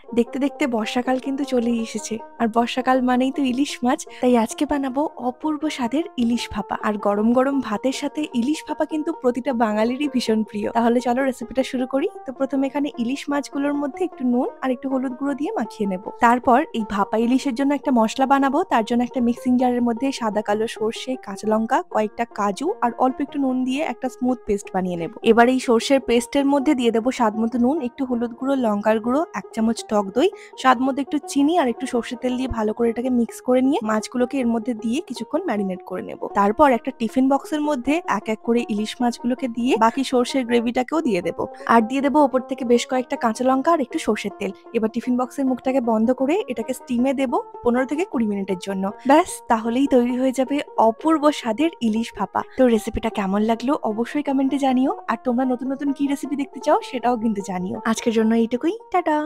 দেখতে দেখতে বর্ষাকাল কিন্তু চলেই এসেছে, আর বর্ষাকাল মানেই তো ইলিশ মাছ। তাই আজকে বানাবো অপূর্ব স্বাদের ইলিশ ভাপা। আর গরম গরম ভাতের সাথে ইলিশ ভাপা কিন্তু প্রতিটা বাঙালিরই ভীষণ প্রিয়। তাহলে চলো রেসিপিটা শুরু করি। তো প্রথমে এখানে ইলিশ মাছগুলোর মধ্যে একটু নুন আর একটু হলুদ গুঁড়ো দিয়ে মাখিয়ে নেব। তারপর এই ভাপা ইলিশের জন্য একটা মশলা বানাবো। তার জন্য একটা মিক্সিং জারের মধ্যে সাদা কালো সর্ষে, কাঁচা লঙ্কা, কয়েকটা কাজু আর অল্প একটু নুন দিয়ে একটা স্মুথ পেস্ট বানিয়ে নেব। এবার এই সর্ষের পেস্টের মধ্যে দিয়ে দেবো স্বাদ মতো নুন, একটু হলুদ গুঁড়ো, লঙ্কার গুঁড়ো, 1 চামচ টক দই, স্বাদ মতো একটু চিনি আর একটু সর্ষের তেল দিয়ে ভালো করে এটাকে মিক্স করে নিয়ে মাছগুলোকে এর মধ্যে দিয়ে কিছুক্ষণ ম্যারিনেট করে নেব। তারপর একটা টিফিন বক্সের মধ্যে এক এক করে ইলিশ মাছগুলোকে দিয়ে বাকি সর্ষের গ্রেভিটাকেও দিয়ে দেবো। আর দিয়ে দেবো ওপর থেকে বেশ কয়েকটা কাঁচা লঙ্কা আর একটু সর্ষের তেল। এবার টিফিন বক্সের মুখটাকে বন্ধ করে এটাকে স্টিমে দেবো 15 থেকে 20 মিনিটের জন্য। ব্যাস, তাহলেই তৈরি হয়ে যাবে অপূর্ব স্বাদের ইলিশ ভাপা। তো রেসিপিটা কেমন লাগলো অবশ্যই কমেন্টে জানিও। আর তোমরা নতুন নতুন কি রেসিপি দেখতে চাও সেটাও কিন্তু জানিও। আজকের জন্য এইটুকুই, টাটা।